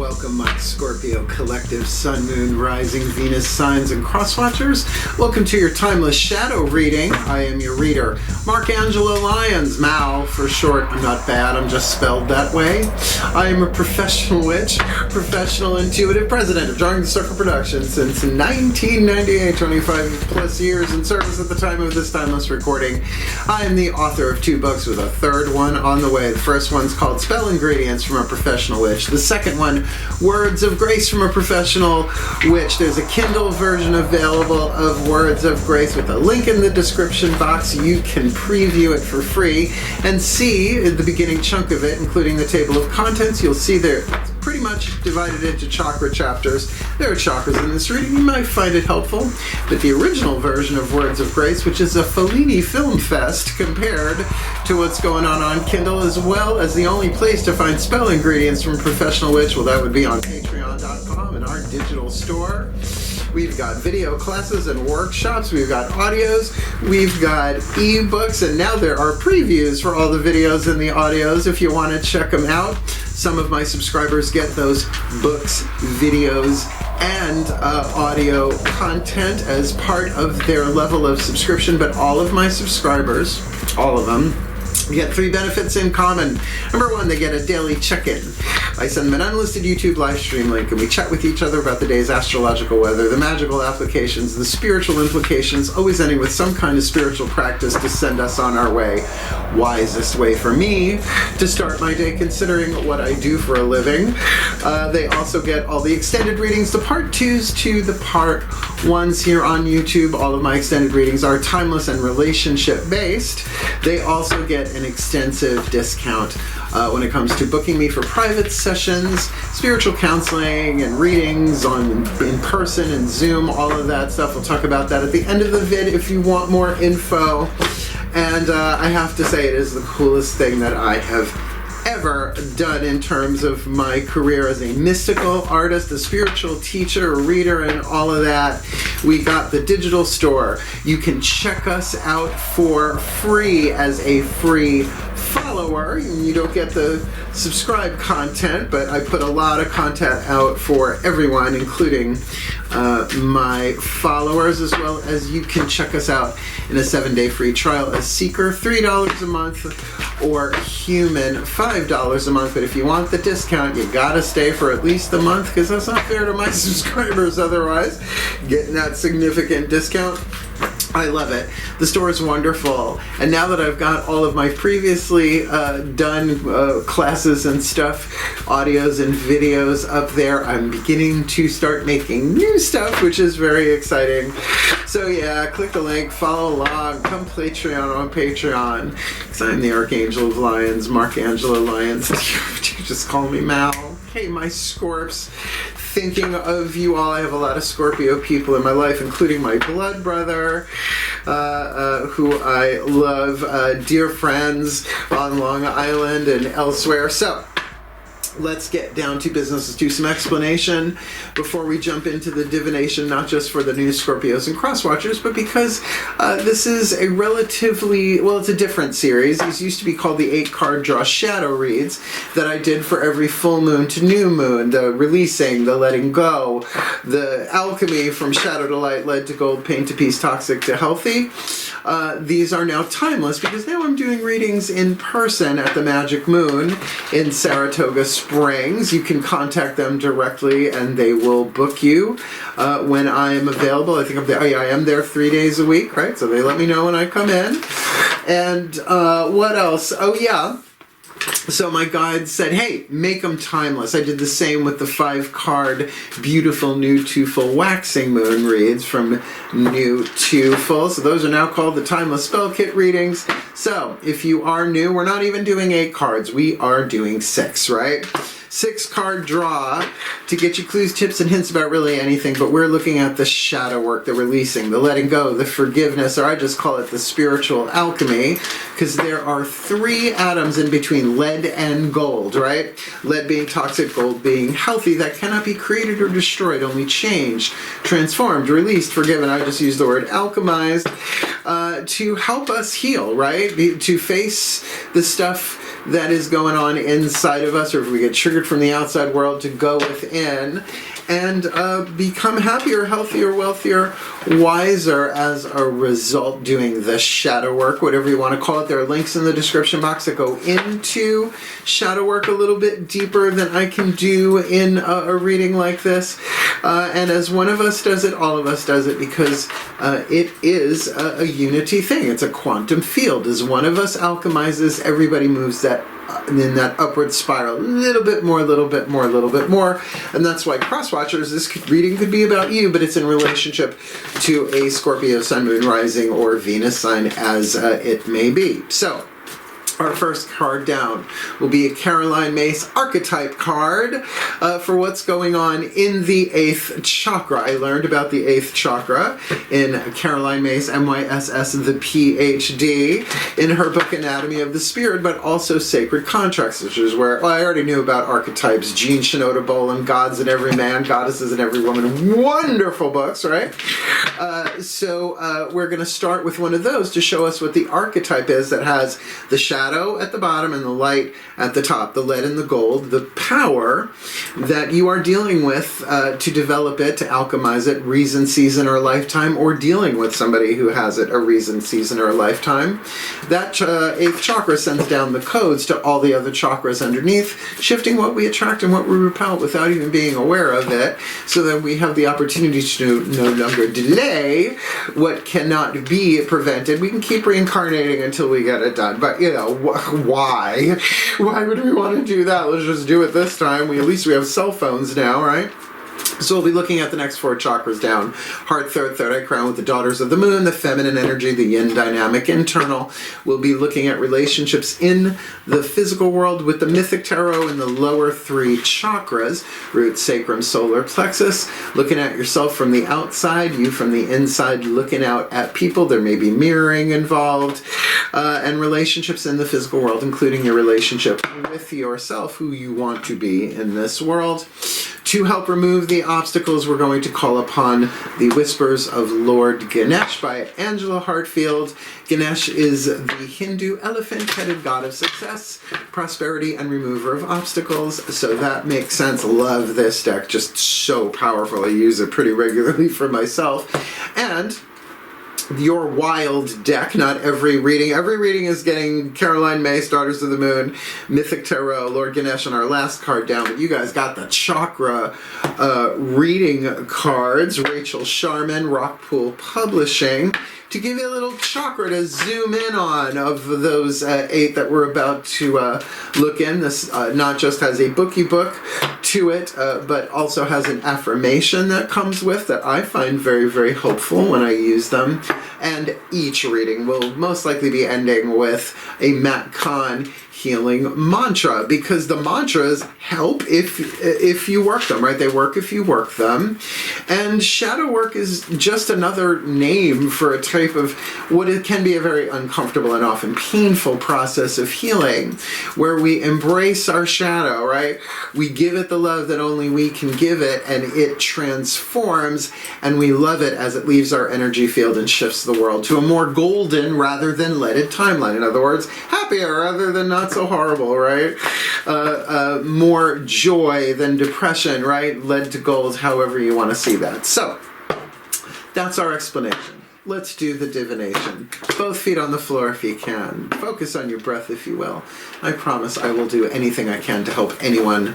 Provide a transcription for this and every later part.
Welcome, my Scorpio collective, Sun, Moon, Rising, Venus, signs, and cross-watchers. Welcome to your timeless shadow reading. I am your reader, Markangelo Lyons, Mal for short. I'm not bad, I'm just spelled that way. I am a professional witch, professional intuitive, president of Drawing the Circle Productions since 1998, 25 plus years in service at the time of this timeless recording. I am the author of 2 books with a third one on the way. The first one's called Spell Ingredients from a Professional Witch. The second one, Words of Grace from a Professional Witch. There's a Kindle version available of Words of Grace with a link in the description box. You can preview it for free and see the beginning chunk of it, including the table of contents. You'll see there it's pretty much divided into chakra chapters. There are chakras in this reading. You might find it helpful. But the original version of Words of Grace, which is a Fellini film fest compared to what's going on Kindle, as well as the only place to find spell ingredients from Professional Witch, well, that would be on patreon.com in our digital store. We've got video classes and workshops, we've got audios, we've got ebooks, and now there are previews for all the videos and the audios if you want to check them out. Some of my subscribers get those books, videos, and audio content as part of their level of subscription, but all of my subscribers, all of them, get 3 benefits in common. Number 1, they get a daily check-in. I send them an unlisted YouTube live stream link, and we chat with each other about the day's astrological weather, the magical applications, the spiritual implications, always ending with some kind of spiritual practice to send us on our way. Wisest way for me to start my day, considering what I do for a living. They also get all the extended readings, the part 2s to the part 1s here on YouTube. All of my extended readings are timeless and relationship based. They also get an extensive discount when it comes to booking me for private sessions, spiritual counseling, and readings in person and Zoom, all of that stuff. We'll talk about that at the end of the vid if you want more info. And I have to say, it is the coolest thing that I have ever done in terms of my career as a mystical artist, a spiritual teacher, a reader, and all of that. We got the digital store. You can check us out for free as a free follower. You don't get the subscribe content, but I put a lot of content out for everyone, including my followers, as well as you can check us out in a 7-day free trial as Seeker, $3 a month, or Human, $5 a month. But if you want the discount, you gotta stay for at least a month, because that's not fair to my subscribers otherwise, getting that significant discount. I love it. The store is wonderful. And now that I've got all of my previously done classes and stuff, audios and videos up there, I'm beginning to start making new stuff, which is very exciting. So yeah, click the link, follow along, come Patreon on Patreon, because I'm the Archangel of Lions, Markangelo Lyons. Just call me Mal. Hey, my Scorps. Thinking of you all. I have a lot of Scorpio people in my life, including my blood brother, who I love, dear friends on Long Island and elsewhere. So let's get down to business. Let's do some explanation before we jump into the divination, not just for the new Scorpios and Crosswatchers, but because this is a relatively, well, it's a different series. These used to be called the 8-card draw shadow reads that I did for every full moon to new moon, the releasing, the letting go, the alchemy from shadow to light, lead to gold, pain to peace, toxic to healthy. These are now timeless because now I'm doing readings in person at the Magic Moon in Saratoga Springs. You can contact them directly and they will book you when I am available. I think I'm there. I am there 3 days a week, right? So they let me know when I come in. And what else? Oh yeah. So my guide said, hey, make them timeless. I did the same with the 5-card beautiful new to full waxing moon reads from new to full. So those are now called the timeless spell kit readings. So if you are new, we're not even doing 8 cards. We are doing 6, right? 6-card draw to get you clues, tips, and hints about really anything, but we're looking at the shadow work, the releasing, the letting go, the forgiveness, or I just call it the spiritual alchemy, because there are 3 atoms in between lead and gold, right? Lead being toxic, gold being healthy, that cannot be created or destroyed, only changed, transformed, released, forgiven. I just used the word alchemized to help us heal, right? To face the stuff that is going on inside of us, or if we get triggered from the outside world, to go within and become happier, healthier, wealthier, wiser as a result doing the shadow work, whatever you want to call it. There are links in the description box that go into shadow work a little bit deeper than I can do in a reading like this. And as one of us does it, all of us does it, because it is a unity thing. It's a quantum field. As one of us alchemizes, everybody moves that in that upward spiral, a little bit more, a little bit more, a little bit more. And that's why cross-watchers, this reading could be about you, but it's in relationship to a Scorpio Sun, Moon, Rising, or Venus sign, as it may be. So our first card down will be a Caroline Myss archetype card for what's going on in the 8th chakra. I learned about the 8th chakra in Caroline Myss, MYSS, the PhD, in her book Anatomy of the Spirit, but also Sacred Contracts, which is where, well, I already knew about archetypes, Jean Shinoda Bolen, Gods in Every Man, Goddesses in Every Woman, wonderful books, right? So we're going to start with one of those to show us what the archetype is that has the shadow at the bottom and the light at the top, the lead and the gold, the power that you are dealing with to develop it, to alchemize it, reason, season, or lifetime, or dealing with somebody who has it, a reason, season, or a lifetime. That 8th chakra sends down the codes to all the other chakras underneath, shifting what we attract and what we repel without even being aware of it, so that we have the opportunity to no longer delay what cannot be prevented. We can keep reincarnating until we get it done, but you know, why? Why would we want to do that? Let's just do it this time. At least we have cell phones now, right? So we'll be looking at the next 4 chakras down. Heart, third eye crown with the daughters of the moon, the feminine energy, the yin dynamic internal. We'll be looking at relationships in the physical world with the mythic tarot in the lower 3 chakras, root, sacrum, solar plexus. Looking at yourself from the outside, you from the inside, looking out at people. There may be mirroring involved. And relationships in the physical world, including your relationship with yourself, who you want to be in this world. To help remove the obstacles, we're going to call upon the Whispers of Lord Ganesh by Angela Hartfield. Ganesh is the Hindu elephant-headed god of success, prosperity, and remover of obstacles. So that makes sense. Love this deck. Just so powerful. I use it pretty regularly for myself. And your wild deck, not every reading. Every reading is getting Caroline Myss, Daughters of the Moon, Mythic Tarot, Lord Ganesh, and our last card down. But you guys got the chakra reading cards. Rachel Sharman, Rockpool Publishing, to give you a little chakra to zoom in on of those 8 that we're about to look in. This not just has a bookie book to it, but also has an affirmation that comes with that I find very, very hopeful when I use them. And each reading will most likely be ending with a Matt Kahn healing mantra, because the mantras help if you work them, right? They work if you work them. And shadow work is just another name for a type of what it can be a very uncomfortable and often painful process of healing, where we embrace our shadow, right? We give it the love that only we can give it, and it transforms, and we love it as it leaves our energy field and shifts the world to a more golden rather than leaded timeline. In other words, happier rather than not so horrible, right? More joy than depression, right? Led to gold, however you want to see that. So, that's our explanation. Let's do the divination. Both feet on the floor if you can. Focus on your breath if you will. I promise I will do anything I can to help anyone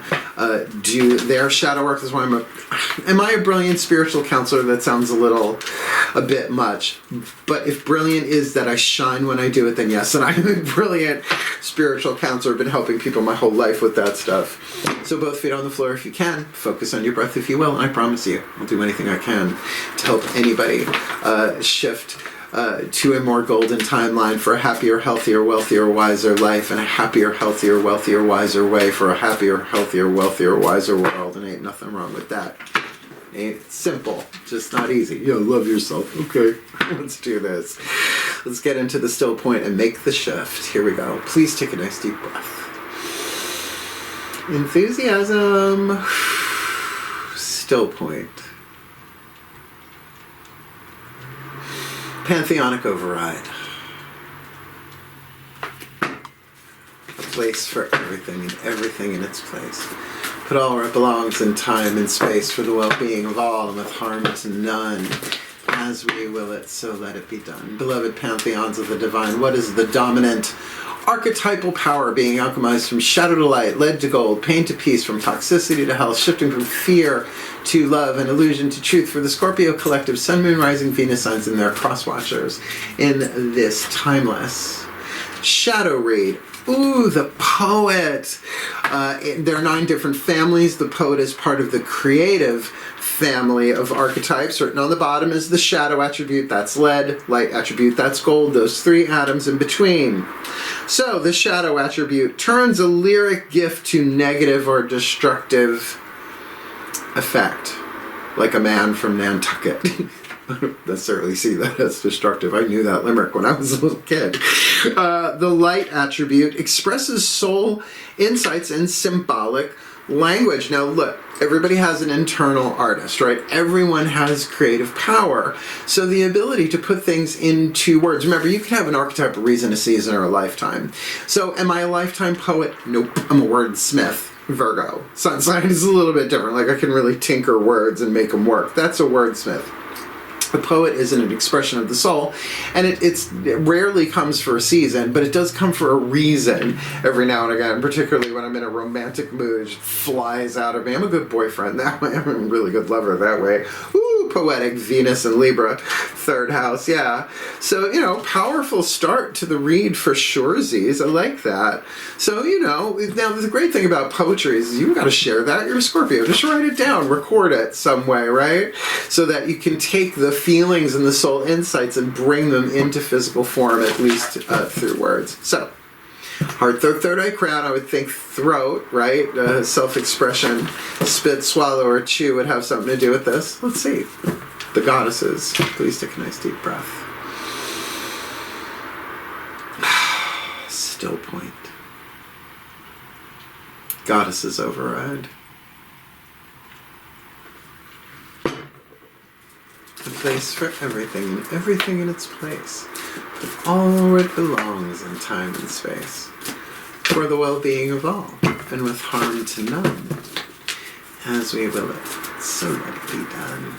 do their shadow work. That's why am I a brilliant spiritual counselor? That sounds a bit much. But if brilliant is that I shine when I do it, then yes. And I'm a brilliant spiritual counselor. I've been helping people my whole life with that stuff. So both feet on the floor if you can. Focus on your breath if you will. And I promise you, I'll do anything I can to help anybody shift to a more golden timeline for a happier, healthier, wealthier, wiser life, and a happier, healthier, wealthier, wiser way for a happier, healthier, wealthier, wiser world. And ain't nothing wrong with that. Ain't simple, just not easy. Yo, love yourself. Okay, let's do this. Let's get into the still point and make the shift. Here we go. Please take a nice deep breath. Enthusiasm. Still point. Pantheonic override. place for everything and everything in its place. Put all where it belongs in time and space for the well-being of all and with harm to none. As we will it, so let it be done. Beloved pantheons of the divine, what is the dominant archetypal power being alchemized from shadow to light, lead to gold, pain to peace, from toxicity to health, shifting from fear to love and illusion to truth for the Scorpio collective, Sun, Moon, Rising, Venus signs and their cross-watchers in this timeless shadow read? Ooh, the poet. There are 9 different families. The poet is part of the creative family of archetypes. Written on the bottom is the shadow attribute, that's lead, light attribute, that's gold, those 3 atoms in between. So the shadow attribute turns a lyric gift to negative or destructive effect, like a man from Nantucket. I don't necessarily see that as destructive. I knew that limerick when I was a little kid. The light attribute expresses soul insights in symbolic language. Now look, everybody has an internal artist, right? Everyone has creative power. So the ability to put things into words. Remember, you can have an archetype, a reason, a season, or a lifetime. So am I a lifetime poet? Nope. I'm a wordsmith. Virgo. Sun sign is a little bit different. Like I can really tinker words and make them work. That's a wordsmith. A poet isn't an expression of the soul, and it rarely comes for a season, but it does come for a reason every now and again, particularly when I'm in a romantic mood. It just flies out of me. I'm a good boyfriend that way. I'm a really good lover that way. Ooh, poetic, Venus and Libra, 3rd house, yeah. So, powerful start to the read for surezies. I like that. So, now the great thing about poetry is you've got to share that. You're a Scorpio. Just write it down, record it some way, right? So that you can take the feelings and the soul insights and bring them into physical form, at least through words. So, heart, third eye, crown, I would think throat, right? Self-expression, spit, swallow, or chew would have something to do with this. Let's see. The goddesses. Please take a nice deep breath. Still point. Goddesses override. A place for everything and everything in its place, with all where it belongs in time and space, for the well-being of all, and with harm to none, as we will it, so let it be done.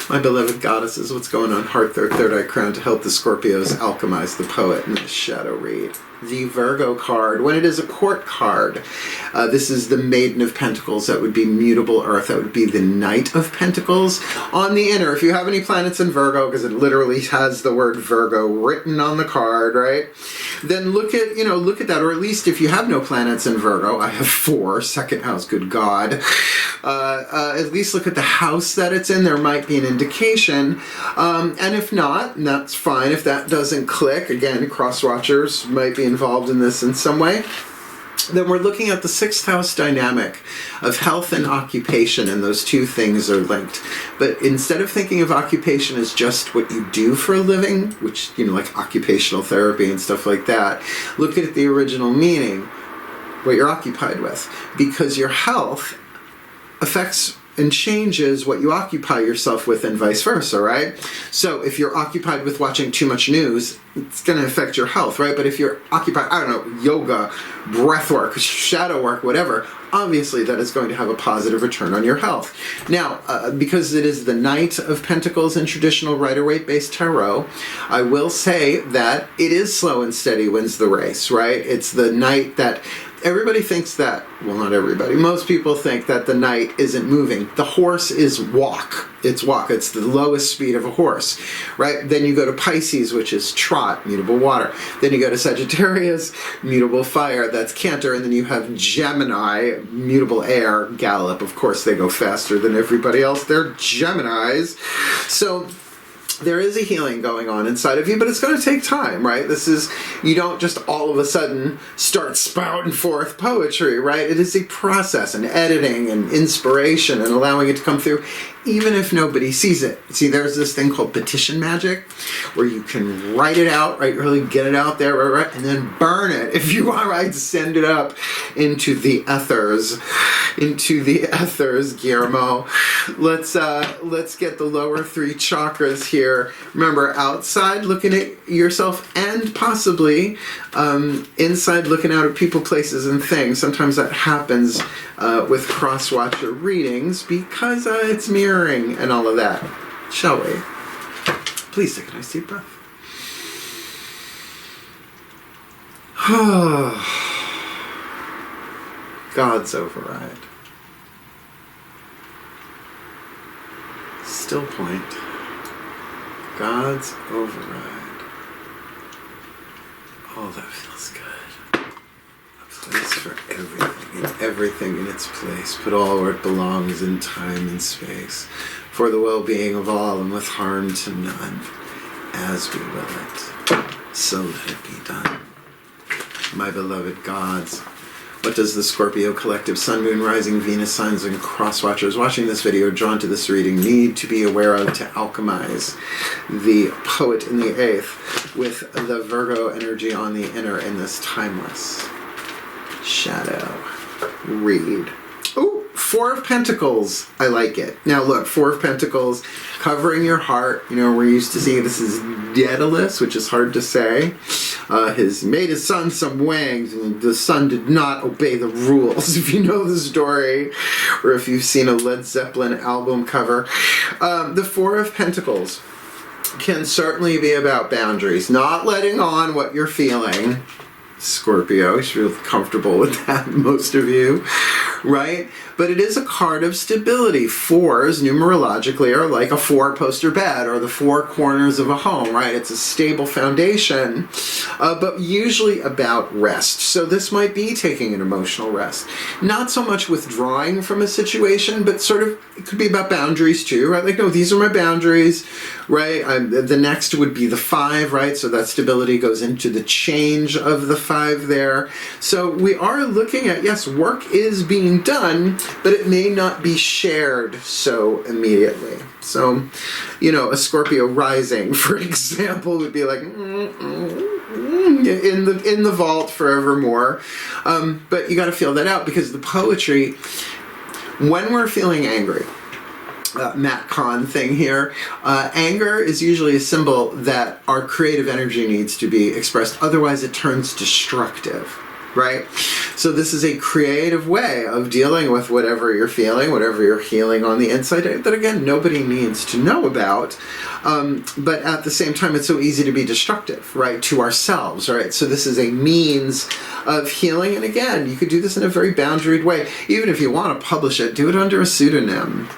My beloved goddesses, what's going on? Heart, third eye, crown to help the Scorpios alchemize the poet in this shadow read. The Virgo card, when it is a court card, this is the Maiden of Pentacles. That would be mutable earth. That would be the Knight of Pentacles. On the inner, if you have any planets in Virgo, because it literally has the word Virgo written on the card, right? Then look at that, or at least if you have no planets in Virgo, I have 4, 2nd house, good God. At least look at the house that it's in. There might be an indication. And if not, that's fine. If that doesn't click, again, cross-watchers might be involved in this in some way. Then we're looking at the 6th house dynamic of health and occupation, and those 2 things are linked. But instead of thinking of occupation as just what you do for a living, which, like occupational therapy and stuff like that, look at the original meaning, what you're occupied with. Because your health affects and changes what you occupy yourself with and vice versa, right? So if you're occupied with watching too much news, it's going to affect your health, right? But if you're occupied, I don't know, yoga, breath work, shadow work, whatever, obviously that is going to have a positive return on your health. Now, because it is the Knight of Pentacles in traditional Rider-Waite-based tarot, I will say that it is slow and steady wins the race, right? It's the Knight that everybody thinks that, well, not everybody, most people think that the Knight isn't moving. The horse is walk. It's walk. It's the lowest speed of a horse, right? Then you go to Pisces, which is trot, mutable water. Then you go to Sagittarius, mutable fire, that's canter. And then you have Gemini, mutable air, gallop. Of course, they go faster than everybody else. They're Geminis. So there is a healing going on inside of you, but it's going to take time, right? You don't just all of a sudden start spouting forth poetry, right? It is a process and editing and inspiration and allowing it to come through. even if nobody sees it. See, there's this thing called petition magic, where you can write it out, right? Really get it out there, right? And then burn it if you want, right? Send it up into the ethers, Guillermo. Let's get the lower 3 chakras here. Remember, outside looking at yourself, and possibly inside looking out at people, places, and things. Sometimes that happens with cross-watcher readings because it's mirroring and all of that. Shall we? Please take a nice deep breath. God's override. Still point. God's override. Oh, that feels good. A place for everything, and everything in its place. Put all where it belongs in time and space. For the well-being of all and with harm to none. As we will it. So let it be done. My beloved gods. What does the Scorpio collective Sun, Moon, Rising, Venus signs and cross watchers watching this video, drawn to this reading, need to be aware of to alchemize the poet in the 8th with the Virgo energy on the inner in this timeless shadow read? Oh, 4 of Pentacles. I like it. Now look, 4 of Pentacles covering your heart. You know, we're used to seeing this is Daedalus, which is hard to say. Has made his son some wings, and the son did not obey the rules. If you know the story, or if you've seen a Led Zeppelin album cover. The 4 of Pentacles can certainly be about boundaries, not letting on what you're feeling. Scorpio, you should feel comfortable with that, most of you, right? But it is a card of stability. 4s, numerologically, are like a 4-poster bed or the 4 corners of a home, right? It's a stable foundation, but usually about rest. So this might be taking an emotional rest. Not so much withdrawing from a situation, but sort of, it could be about boundaries too, right? Like, no, these are my boundaries, right? The next would be the 5, right? So that stability goes into the change of the 5 there. So we are looking at, yes, work is being done, but it may not be shared so immediately. So, you know, a Scorpio rising, for example, would be like in the vault forevermore. But you got to feel that out, because the poetry, when we're feeling angry, Matt Kahn thing here. Anger is usually a symbol that our creative energy needs to be expressed. Otherwise, it turns destructive, right? So this is a creative way of dealing with whatever you're feeling, whatever you're healing on the inside, that again, nobody needs to know about. But at the same time, it's so easy to be destructive, right? To ourselves, right? So this is a means of healing. And again, you could do this in a very boundaried way. Even if you want to publish it, do it under a pseudonym.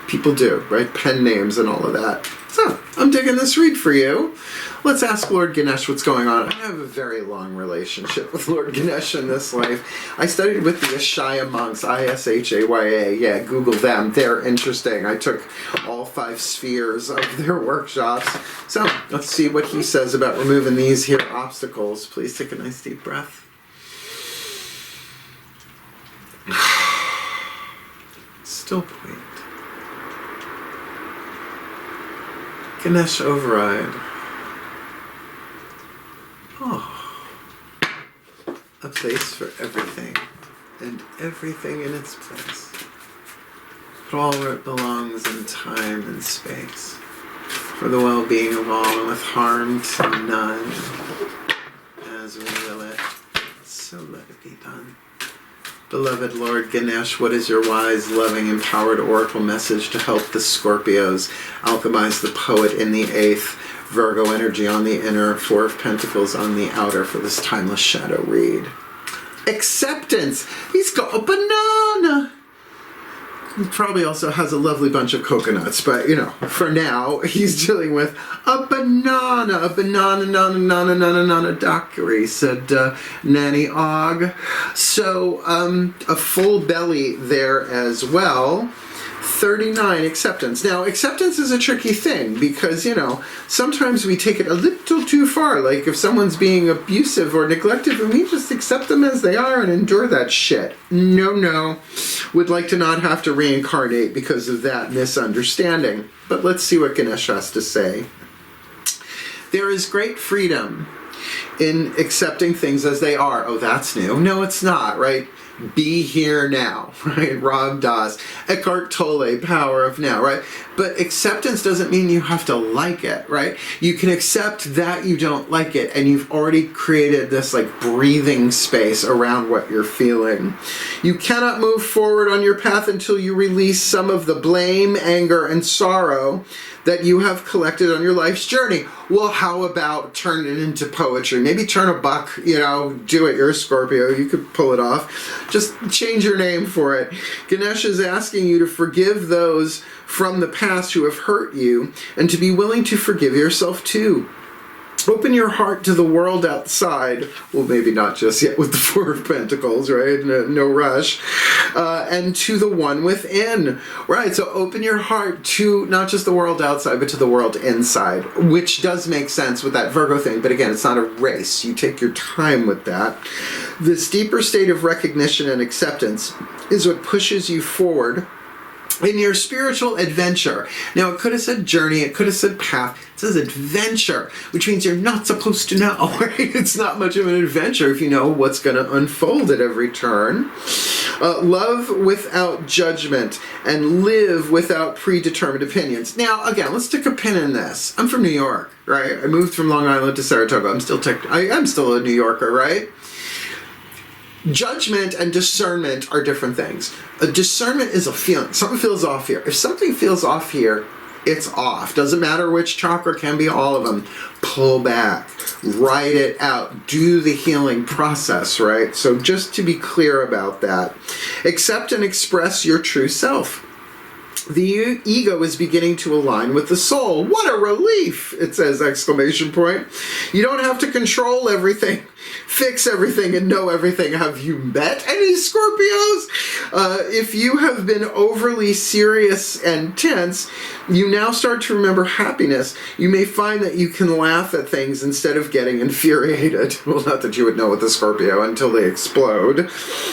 People do, right? Pen names and all of that. So, I'm digging this read for you. Let's ask Lord Ganesh what's going on. I have a very long relationship with Lord Ganesh in this life. I studied with the Ishaya monks, Ishaya. Yeah, Google them. They're interesting. I took all 5 spheres of their workshops. So, let's see what he says about removing these here obstacles. Please take a nice deep breath. Still point. Ganesh override. Oh. A place for everything, and everything in its place. Put all where it belongs in time and space. For the well-being of all and with harm to none. As we will it, so let it be done. Beloved Lord Ganesh, what is your wise, loving, empowered oracle message to help the Scorpios alchemize the poet in the 8th, Virgo energy on the inner, 4 of Pentacles on the outer for this timeless shadow read? Acceptance! He's got a banana! He probably also has a lovely bunch of coconuts, but, you know, for now, he's dealing with a banana, daiquiri, said Nanny Og. So, a full belly there as well. 39, acceptance. Now, acceptance is a tricky thing because, you know, sometimes we take it a little too far. Like if someone's being abusive or neglectful, and we just accept them as they are and endure that shit. No. Would like to not have to reincarnate because of that misunderstanding. But let's see what Ganesh has to say. There is great freedom in accepting things as they are. Oh, that's new. No, it's not, right? Be here now, right? Ram Dass, Eckhart Tolle, Power of Now, right? But acceptance doesn't mean you have to like it, right? You can accept that you don't like it, and you've already created this like breathing space around what you're feeling. You cannot move forward on your path until you release some of the blame, anger, and sorrow that you have collected on your life's journey. Well, how about turn it into poetry? Maybe turn a buck, you know, do it. You're a Scorpio. You could pull it off. Just change your name for it. Ganesh is asking you to forgive those from the past who have hurt you and to be willing to forgive yourself too. Open your heart to the world outside. Well, maybe not just yet with the Four of Pentacles, right? No rush. And to the one within, right? So open your heart to not just the world outside, but to the world inside, which does make sense with that Virgo thing. But again, it's not a race. You take your time with that. This deeper state of recognition and acceptance is what pushes you forward in your spiritual adventure. Now, it could have said journey, it could have said path. It says adventure, which means you're not supposed to know, right? It's not much of an adventure if you know what's going to unfold at every turn. Love without judgment and live without predetermined opinions. Now, again, let's stick a pin in this. I'm from New York, right? I moved from Long Island to Saratoga. I'm still a New Yorker, right? Judgment and discernment are different things. A discernment is a feeling. Something feels off here. If something feels off here, it's off. Doesn't matter which chakra, can be all of them. Pull back. Write it out. Do the healing process, right? So just to be clear about that. Accept and express your true self. The ego is beginning to align with the soul. What a relief, it says, exclamation point. You don't have to control everything, fix everything, and know everything. Have you met any Scorpios? If you have been overly serious and tense, you now start to remember happiness. You may find that you can laugh at things instead of getting infuriated. Well, not that you would know with the Scorpio until they explode.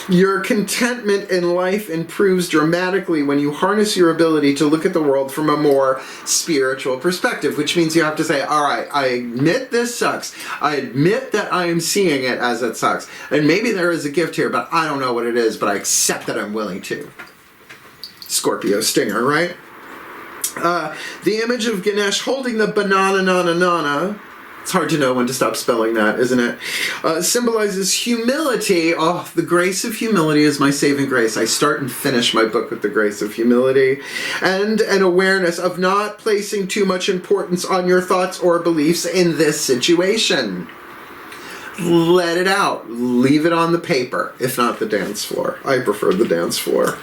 Your contentment in life improves dramatically when you harness your ability to look at the world from a more spiritual perspective, which means you have to say, all right, I admit this sucks. I admit that I am seeing it as it sucks. And maybe there is a gift here, but I don't know what it is, but I accept that I'm willing to. Scorpio stinger, right? The image of Ganesh holding the banana, it's hard to know when to stop spelling that, isn't it? Symbolizes humility. Oh, the grace of humility is my saving grace. I start and finish my book with the grace of humility. And an awareness of not placing too much importance on your thoughts or beliefs in this situation. Let it out. Leave it on the paper, if not the dance floor. I prefer the dance floor.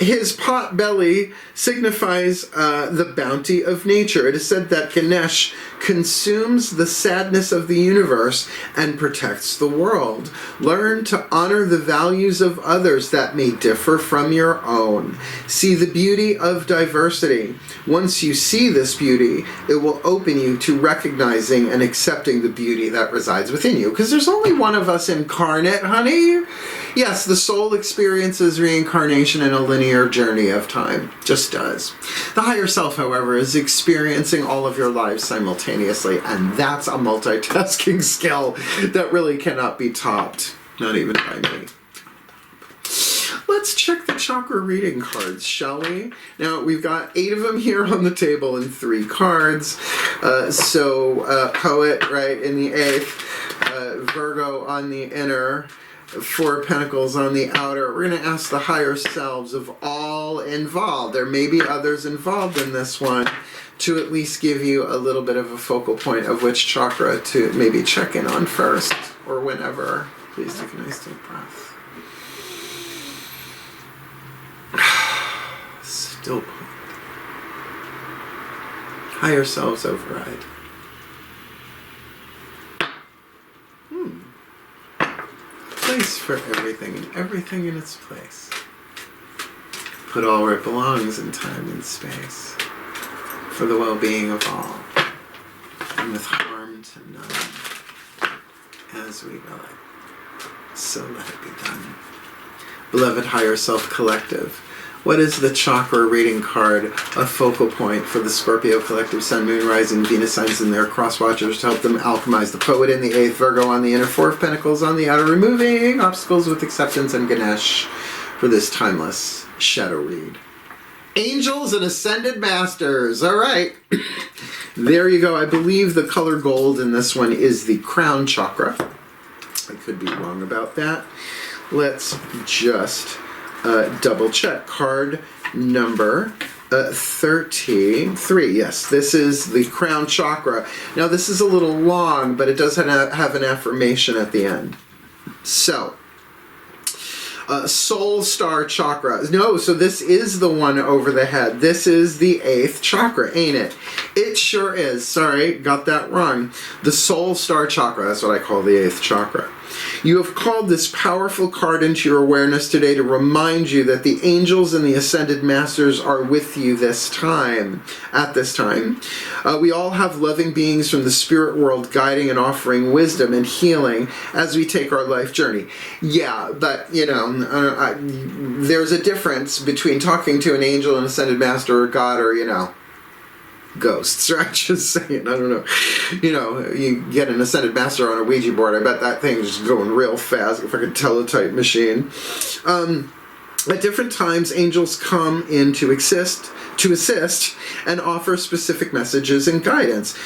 His pot belly signifies the bounty of nature. It is said that Ganesh consumes the sadness of the universe and protects the world. Learn to honor the values of others that may differ from your own. See the beauty of diversity. Once you see this beauty, it will open you to recognizing and accepting the beauty that resides within you. Because there's only one of us incarnate, honey. Yes, the soul experiences reincarnation in a linear journey of time. Just does. The higher self, however, is experiencing all of your lives simultaneously, and that's a multitasking skill that really cannot be topped. Not even by me. Let's check the chakra reading cards, shall we? Now, we've got 8 of them here on the table and 3 cards. Poet, right, in the 8th, Virgo on the inner, 4 of Pentacles on the outer. We're going to ask the higher selves of all involved. There may be others involved in this one to at least give you a little bit of a focal point of which chakra to maybe check in on first or whenever. Please take a nice deep breath. Still point. Higher selves override. Place for everything and everything in its place. Put all where it belongs in time and space. For the well-being of all. And with harm to none. As we will it. So let it be done. Beloved Higher Self Collective. What is the chakra reading card, a focal point for the Scorpio Collective Sun, Moon, Rising, Venus signs and their cross watchers to help them alchemize the Poet in the 8th, Virgo on the inner, 4 of Pentacles on the outer, removing obstacles with acceptance and Ganesh for this timeless shadow read. Angels and Ascended Masters. All right. There you go. I believe the color gold in this one is the crown chakra. I could be wrong about that. Let's just double check. Card number 33. Yes, this is the crown chakra. Now this is a little long, but it does have an affirmation at the end. So, soul star chakra. No, so this is the one over the head. This is the 8th chakra, ain't it? It sure is. Sorry, got that wrong. The soul star chakra, that's what I call the 8th chakra. You have called this powerful card into your awareness today to remind you that the angels and the ascended masters are with you this time, at this time. We all have loving beings from the spirit world guiding and offering wisdom and healing as we take our life journey. Yeah, but, you know, there's a difference between talking to an angel, an ascended master, or God, or, you know, ghosts, right? Just saying, I don't know. You know, you get an ascended master on a Ouija board, I bet that thing's just going real fast, if I could teletype machine. At different times, angels come in to assist and offer specific messages and guidance.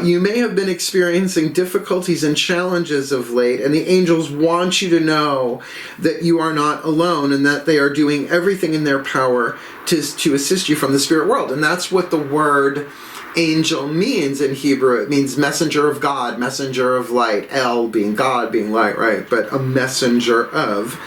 You may have been experiencing difficulties and challenges of late, and the angels want you to know that you are not alone and that they are doing everything in their power to assist you from the spirit world. And that's what the word angel means in Hebrew. It means messenger of God, messenger of light. El being God, being light, right? But a messenger of.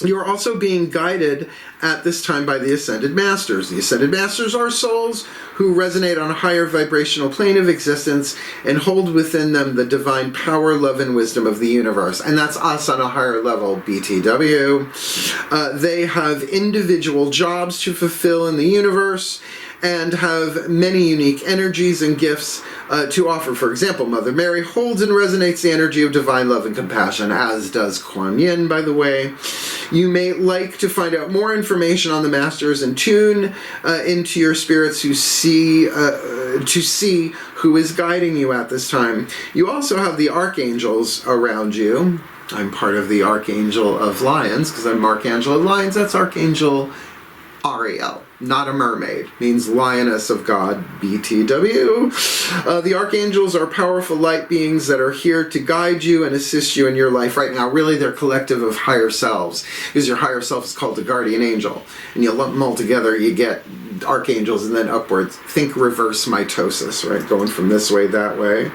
You are also being guided at this time by the Ascended Masters. The Ascended Masters are souls who resonate on a higher vibrational plane of existence and hold within them the divine power, love, and wisdom of the universe. And that's us on a higher level, BTW. They have individual jobs to fulfill in the universe and have many unique energies and gifts to offer. For example, Mother Mary holds and resonates the energy of divine love and compassion, as does Kuan Yin, by the way. You may like to find out more information on the Masters and tune into your spirits to see who is guiding you at this time. You also have the archangels around you. I'm part of the Archangel of Lions because I'm Archangel of Lions. That's Archangel Ariel. Not a mermaid. Means lioness of God, BTW. The archangels are powerful light beings that are here to guide you and assist you in your life right now. Really, they're collective of higher selves, because your higher self is called the guardian angel. And you lump them all together, you get archangels and then upwards. Think reverse mitosis, right? Going from this way, that way.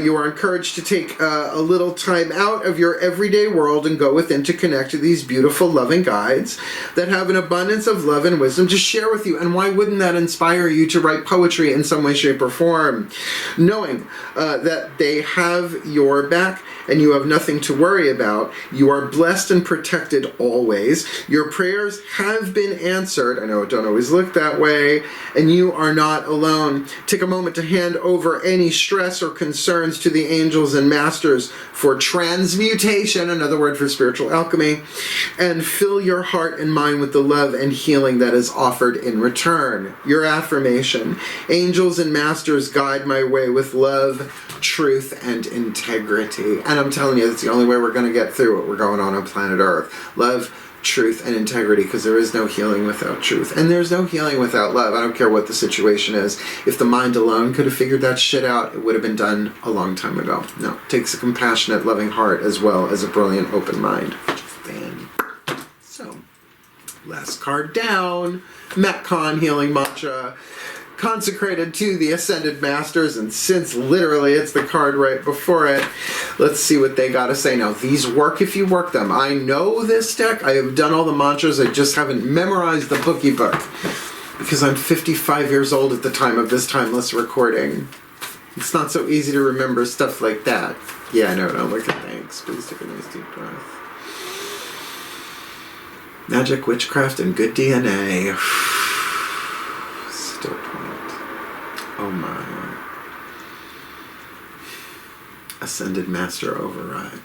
You are encouraged to take a little time out of your everyday world and go within to connect to these beautiful, loving guides that have an abundance of love and wisdom to share with you. And why wouldn't that inspire you to write poetry in some way, shape, or form? Knowing that they have your back and you have nothing to worry about. You are blessed and protected always. Your prayers have been answered. I know it don't always look that way. And you are not alone. Take a moment to hand over any stress or concerns to the angels and masters for transmutation, another word for spiritual alchemy, and fill your heart and mind with the love and healing that is offered in return. Your affirmation: angels and masters guide my way with love, truth, and integrity. And I'm telling you, that's the only way we're going to get through what we're going on planet Earth. Love, truth, and integrity, because there is no healing without truth. And there's no healing without love. I don't care what the situation is. If the mind alone could have figured that shit out, it would have been done a long time ago. No, it takes a compassionate, loving heart as well as a brilliant, open mind. So, last card down, Metcon Healing Mantra, consecrated to the Ascended Masters, and since literally it's the card right before it, let's see what they got to say. Now, these work if you work them. I know this deck. I have done all the mantras. I just haven't memorized the bookie book because I'm 55 years old at the time of this timeless recording. It's not so easy to remember stuff like that. Yeah, I know. Don't look at thanks. Please take a nice deep breath. Magic, witchcraft, and good DNA. Still point. Oh my. Ascended Master override.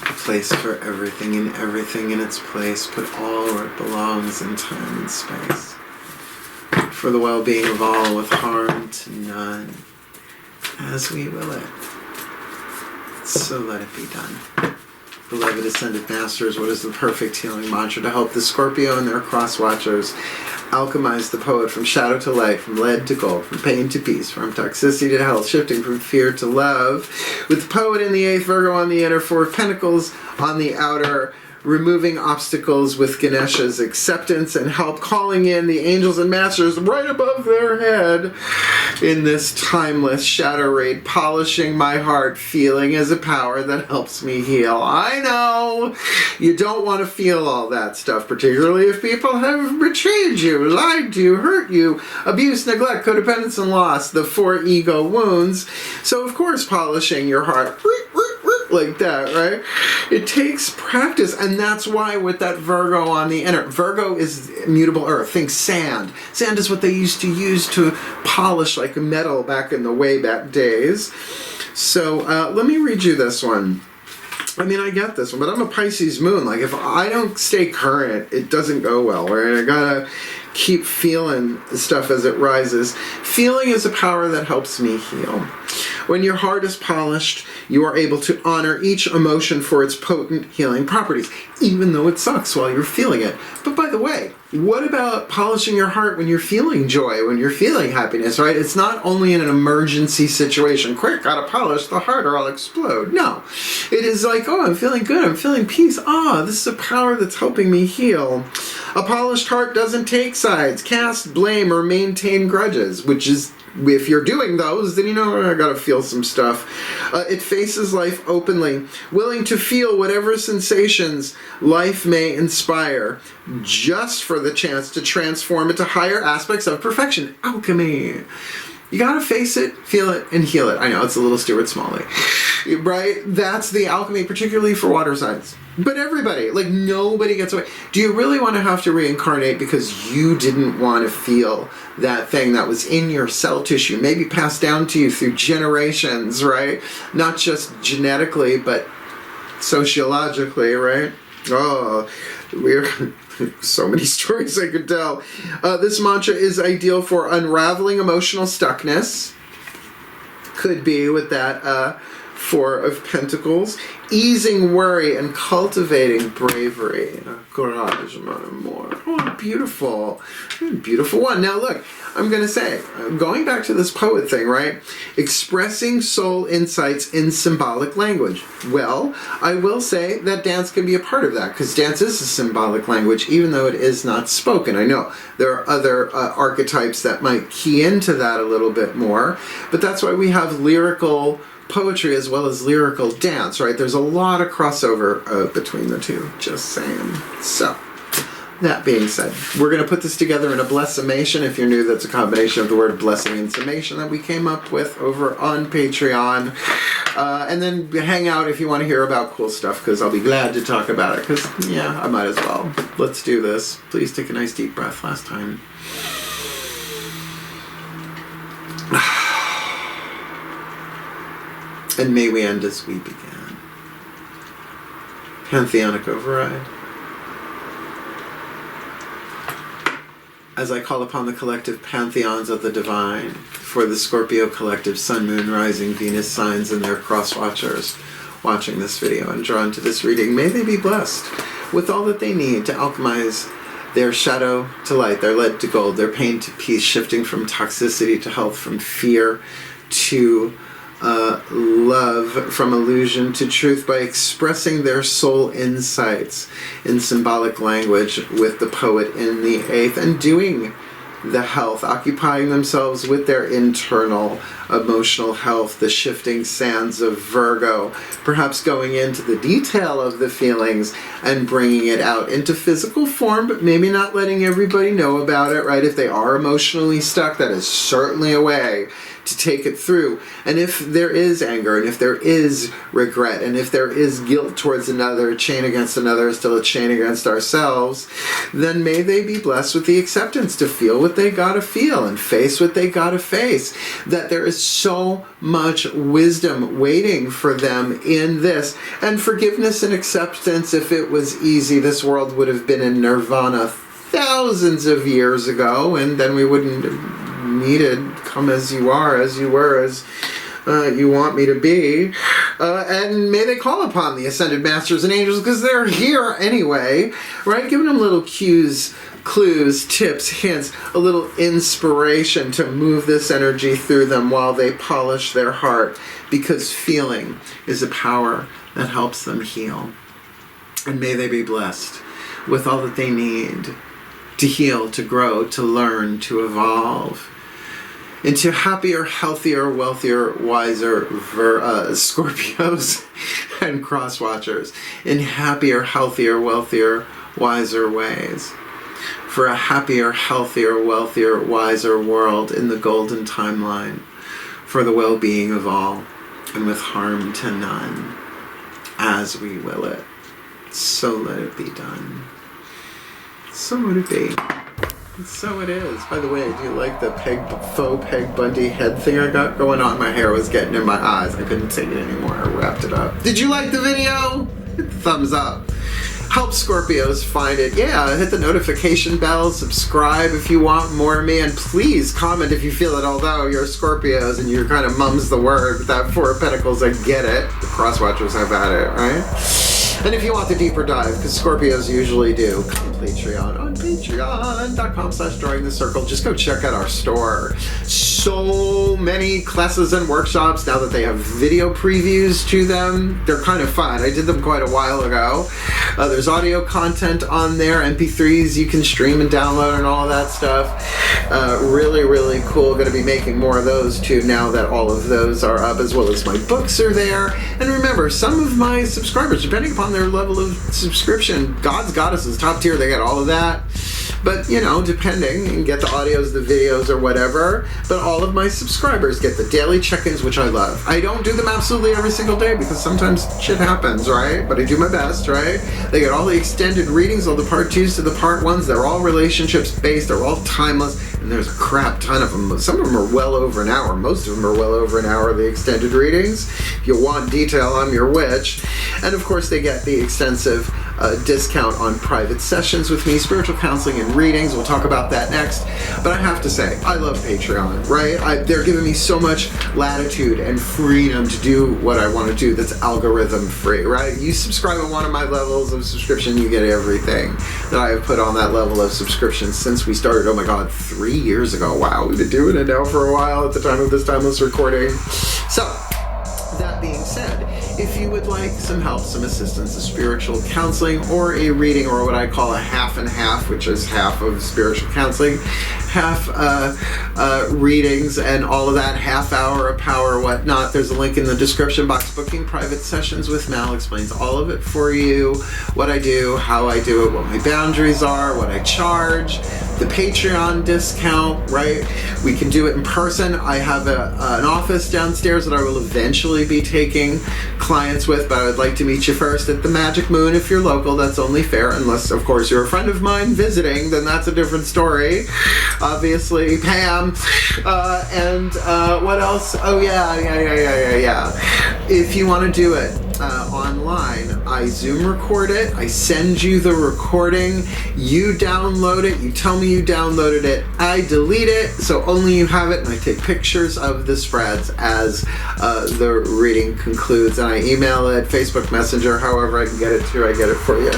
Place for everything and everything in its place. Put all where it belongs in time and space. For the well-being of all with harm to none. As we will it. So let it be done. Beloved Ascended Masters, what is the perfect healing mantra to help the Scorpio and their cross-watchers alchemize the poet from shadow to light, from lead to gold, from pain to peace, from toxicity to health, shifting from fear to love, with the poet in the 8th, Virgo on the inner, 4 of Pentacles on the outer, removing obstacles with Ganesha's acceptance and help, calling in the angels and masters right above their head in this timeless shadow raid, polishing my heart, feeling as a power that helps me heal. I know you don't want to feel all that stuff, particularly if people have betrayed you, lied to you, hurt you, abuse, neglect, codependence, and loss, the 4 ego wounds. So of course polishing your heart like that, right? It takes practice, and that's why with that Virgo on the inner, Virgo is immutable earth. Think sand. Sand is what they used to use to polish like metal back in the way back days. So let me read you this one. I mean, I get this one, but I'm a Pisces moon. Like, if I don't stay current, it doesn't go well, right? I gotta keep feeling stuff as it rises. Feeling is a power that helps me heal. When your heart is polished, you are able to honor each emotion for its potent healing properties, even though it sucks while you're feeling it. But by the way, what about polishing your heart when you're feeling joy, when you're feeling happiness, right? It's not only in an emergency situation, quick, gotta polish the heart or I'll explode. No, it is like, oh, I'm feeling good, I'm feeling peace. This is a power that's helping me heal. A polished heart doesn't take sides, cast blame, or maintain grudges, which is, if you're doing those, then you know I gotta feel some stuff. It faces life openly, willing to feel whatever sensations life may inspire, just for the chance to transform into higher aspects of perfection. Alchemy. You gotta face it, feel it, and heal it. I know, it's a little Stuart Smalley, right? That's the alchemy, particularly for water signs. But everybody, like, nobody gets away. Do you really want to have to reincarnate because you didn't want to feel that thing that was in your cell tissue, maybe passed down to you through generations, right? Not just genetically, but sociologically, right? Oh, we're... so many stories I could tell. This mantra is ideal for unraveling emotional stuckness. Could be with that 4 of Pentacles. Easing worry and cultivating bravery. Courage, mon amour. Oh, beautiful. Beautiful one. Now look, I'm going to say, going back to this poet thing, right? Expressing soul insights in symbolic language. Well, I will say that dance can be a part of that, because dance is a symbolic language, even though it is not spoken. I know there are other archetypes that might key into that a little bit more, but that's why we have lyrical poetry as well as lyrical dance, right? There's a lot of crossover between the two, just saying. So, that being said, we're going to put this together in a blessimation. If you're new, that's a combination of the word blessing and summation that we came up with over on Patreon. And then hang out if you want to hear about cool stuff, because I'll be glad to talk about it, because, yeah, I might as well. Let's do this. Please take a nice deep breath last time. And may we end as we began. Pantheonic override. As I call upon the collective pantheons of the divine, for the Scorpio collective Sun, Moon, Rising, Venus signs and their cross-watchers watching this video and drawn to this reading, may they be blessed with all that they need to alchemize their shadow to light, their lead to gold, their pain to peace, shifting from toxicity to health, from fear to love, from illusion to truth, by expressing their soul insights in symbolic language with the poet in the 8th, and doing the health, occupying themselves with their internal emotional health, the shifting sands of Virgo, perhaps going into the detail of the feelings and bringing it out into physical form, but maybe not letting everybody know about it, right? If they are emotionally stuck, that is certainly a way to take it through. And if there is anger, and if there is regret, and if there is guilt towards another, a chain against another is still a chain against ourselves, then may they be blessed with the acceptance to feel what they gotta feel and face what they gotta face. That there is so much wisdom waiting for them in this. And forgiveness and acceptance, if it was easy, this world would have been in nirvana thousands of years ago, and then we wouldn't have needed come as you are, as you were, as you want me to be. And may they call upon the ascended masters and angels, because they're here anyway, right? Giving them little cues, clues, tips, hints, a little inspiration to move this energy through them while they polish their heart, because feeling is a power that helps them heal. And may they be blessed with all that they need to heal, to grow, to learn, to evolve into happier, healthier, wealthier, wiser Scorpios and cross-watchers in happier, healthier, wealthier, wiser ways. For a happier, healthier, wealthier, wiser world in the golden timeline, for the well-being of all, and with harm to none, as we will it. So let it be done. So would it be. So it is. By the way, do you like the faux Peg Bundy head thing I got going on? My hair was getting in my eyes. I couldn't take it anymore. I wrapped it up. Did you like the video? Hit the thumbs up. Help Scorpios find it. Yeah, hit the notification bell, subscribe if you want more of me, and please comment if you feel it, although you're Scorpios and you're kind of mum's the word with that Four of Pentacles, I get it. The crosswatchers have had it, right? And if you want the deeper dive, because Scorpios usually do, come to Patreon on patreon.com/drawing the circle. Just go check out our store. So many classes and workshops now that they have video previews to them. They're kind of fun. I did them quite a while ago. There's audio content on there, MP3s you can stream and download and all of that stuff. Really, really cool. Going to be making more of those too now that all of those are up, as well as my books are there. And remember, some of my subscribers, depending upon their level of subscription, God's Goddesses top tier, they get all of that. But, you know, depending, you can get the audios, the videos, or whatever. But all of my subscribers get the daily check-ins, which I love. I don't do them absolutely every single day because sometimes shit happens, right? But I do my best, right? They get all the extended readings, all the part 2s to the part 1s. They're all relationships-based. They're all timeless. And there's a crap ton of them. Some of them are well over an hour. Most of them are well over an hour, the extended readings. If you want detail, I'm your witch. And, of course, they get the extensive discount on private sessions with me, spiritual counseling and readings. We'll talk about that next. But I have to say, I love Patreon, right? They're giving me so much latitude and freedom to do what I want to do that's algorithm free, right? You subscribe at one of my levels of subscription, you get everything that I have put on that level of subscription since we started, oh my God, 3 years ago. Wow, we've been doing it now for a while at the time of this timeless recording. So, that being said, if you would like some help, some assistance, a spiritual counseling, or a reading, or what I call a half and half, which is half of spiritual counseling, half readings, and all of that, half hour of power, whatnot, there's a link in the description box. Booking private sessions with Mal explains all of it for you, what I do, how I do it, what my boundaries are, what I charge, the Patreon discount, right? We can do it in person. I have an office downstairs that I will eventually be taking clients with, but I would like to meet you first at the Magic Moon if you're local. That's only fair, unless, of course, you're a friend of mine visiting, then that's a different story. Obviously, Pam. And what else? Oh, yeah. If you want to do it online, I Zoom record it, I send you the recording, you download it, you tell me you downloaded it, I delete it, so only you have it, and I take pictures of the spreads as the reading concludes, and I email it, Facebook Messenger, however I can get it to, I get it for you.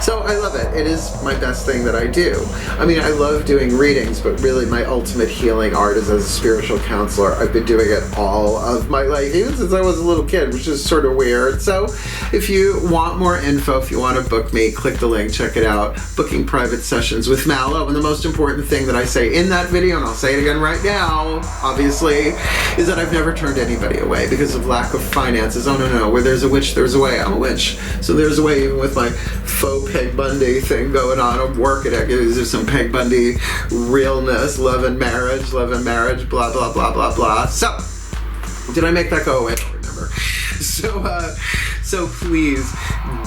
So I love it. It is my best thing that I do. I mean, I love doing readings, but really my ultimate healing art is as a spiritual counselor. I've been doing it all of my life, even since I was a little kid, which is sort of weird. So if you want more info, if you want to book me, click the link, check it out. Booking private sessions with Mallow. And the most important thing that I say in that video, and I'll say it again right now, obviously, is that I've never turned anybody away because of lack of finances. Oh, no, where there's a witch, there's a way. I'm a witch. So there's a way even with my faux Peg Bundy thing going on. I'm working it. There's some Peg Bundy realness, love and marriage, blah, blah, blah, blah, blah. So, did I make that go away? I don't remember. So please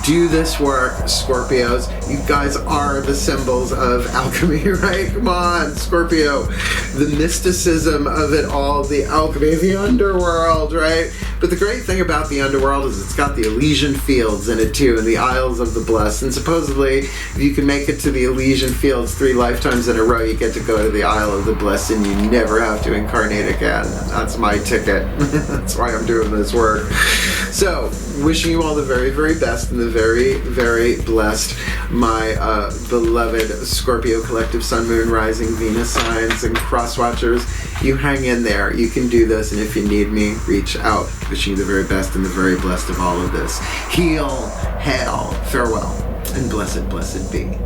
do this work, Scorpios. You guys are the symbols of alchemy, right? Come on, Scorpio. The mysticism of it all, the alchemy, the underworld, right? But the great thing about the underworld is it's got the Elysian Fields in it too, and the Isles of the Blessed. And supposedly, if you can make it to the Elysian Fields 3 lifetimes in a row, you get to go to the Isle of the Blessed, and you never have to incarnate again. That's my ticket. That's why I'm doing this work. So, wishing you all the very, very best and the very, very blessed, my beloved Scorpio collective Sun, Moon, Rising, Venus signs and cross watchers. You hang in there. You can do this, and if you need me, reach out. Wishing you the very best and the very blessed of all of this. Heal, hail, farewell, and blessed, blessed be.